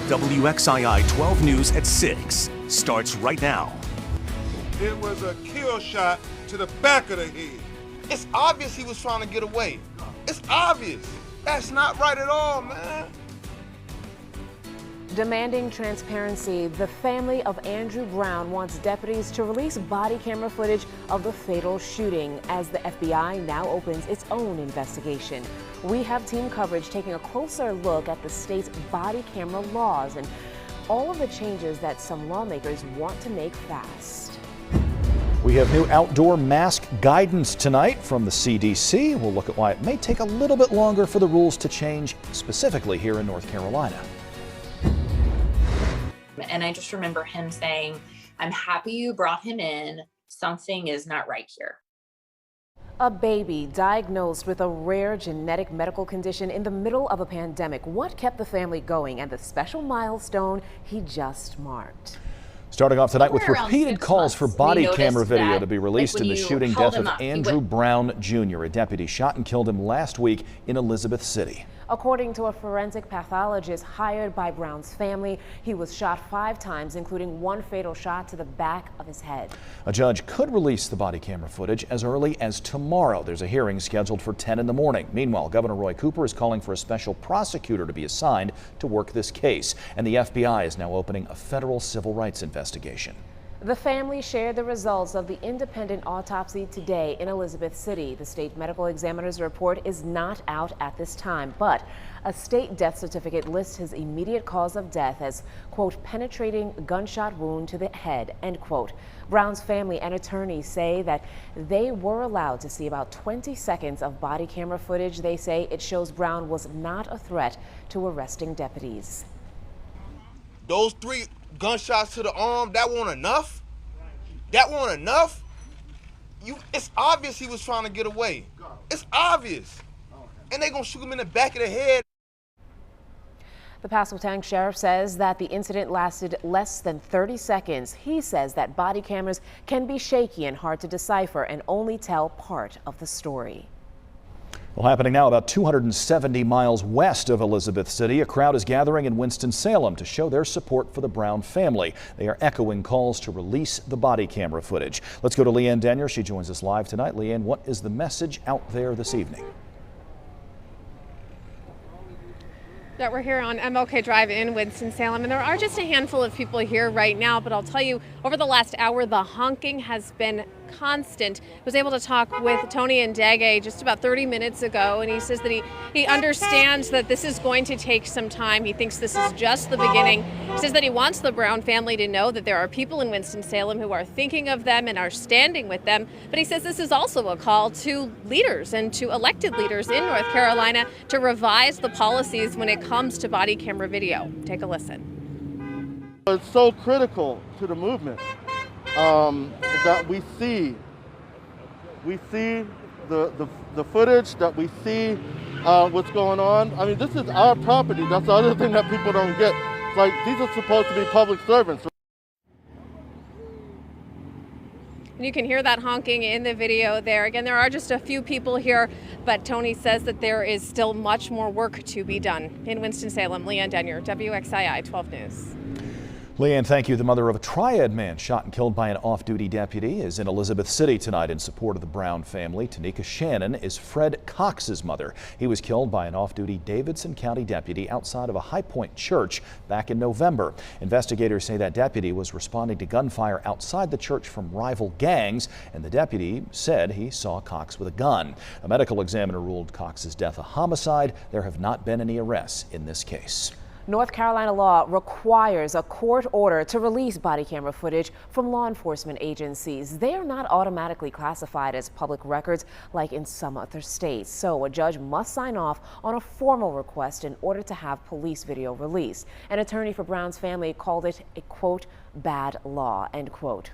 WXII 12 News at 6 starts right now. It was a kill shot to the back of the head. It's obvious he was trying to get away. It's obvious. That's not right at all, man. Demanding transparency, the family of Andrew Brown wants deputies to release body camera footage of the fatal shooting as the FBI now opens its own investigation. We have team coverage taking a closer look at the state's body camera laws and all of the changes that some lawmakers want to make fast. We have new outdoor mask guidance tonight from the CDC. We'll look at why it may take a little bit longer for the rules to change, specifically here in North Carolina. And I just remember him saying, "I'm happy you brought him in. Something is not right here." A baby diagnosed with a rare genetic medical condition in the middle of a pandemic. What kept the family going and the special milestone he just marked? Starting off tonight with Somewhere around repeated 6 calls for months, body we camera noticed video that, to be released like, in when the you shooting held death him of up, he Andrew went- Brown Jr. A deputy shot and killed him last week in Elizabeth City. According to a forensic pathologist hired by Brown's family, he was shot 5 times, including one fatal shot to the back of his head. A judge could release the body camera footage as early as tomorrow. There's a hearing scheduled for 10 in the morning. Meanwhile, Governor Roy Cooper is calling for a special prosecutor to be assigned to work this case, and the FBI is now opening a federal civil rights investigation. The family shared the results of the independent autopsy today in Elizabeth City. The state medical examiner's report is not out at this time, but a state death certificate lists his immediate cause of death as, quote, penetrating gunshot wound to the head, end quote. Brown's family and attorneys say that they were allowed to see about 20 seconds of body camera footage. They say it shows Brown was not a threat to arresting deputies. Those 3 gunshots to the arm, that wasn't enough? That wasn't enough? It's obvious he was trying to get away. It's obvious. And they're gonna shoot him in the back of the head. The Pasquotank sheriff says that the incident lasted less than 30 seconds. He says that body cameras can be shaky and hard to decipher and only tell part of the story. Well, happening now about 270 miles west of Elizabeth City, a crowd is gathering in Winston-Salem to show their support for the Brown family. They are echoing calls to release the body camera footage. Let's go to Leanne Danier. She joins us live tonight. Leanne, what is the message out there this evening? Yeah, we're here on MLK Drive in Winston-Salem, and there are just a handful of people here right now, but I'll tell you, over the last hour, the honking has been constant. I was able to talk with Tony Ndege just about 30 minutes ago, and he says that he understands that this is going to take some time. He thinks this is just the beginning. He says that he wants the Brown family to know that there are people in Winston-Salem who are thinking of them and are standing with them, but he says this is also a call to leaders and to elected leaders in North Carolina to revise the policies when it comes to body camera video. Take a listen. It's so critical to the movement that we see the footage, that we see what's going on. I mean, this is our property. That's the other thing that people don't get. It's like, these are supposed to be public servants. And you can hear that honking in the video there. Again, there are just a few people here, but Tony says that there is still much more work to be done. In Winston-Salem, Leanne Danier, WXII 12 News. Leanne, thank you. The mother of a triad man shot and killed by an off-duty deputy is in Elizabeth City tonight in support of the Brown family. Tanika Shannon is Fred Cox's mother. He was killed by an off-duty Davidson County deputy outside of a High Point church back in November. Investigators say that deputy was responding to gunfire outside the church from rival gangs, and the deputy said he saw Cox with a gun. A medical examiner ruled Cox's death a homicide. There have not been any arrests in this case. North Carolina law requires a court order to release body camera footage from law enforcement agencies. They are not automatically classified as public records like in some other states. So a judge must sign off on a formal request in order to have police video released. An attorney for Brown's family called it a, quote, bad law, end quote.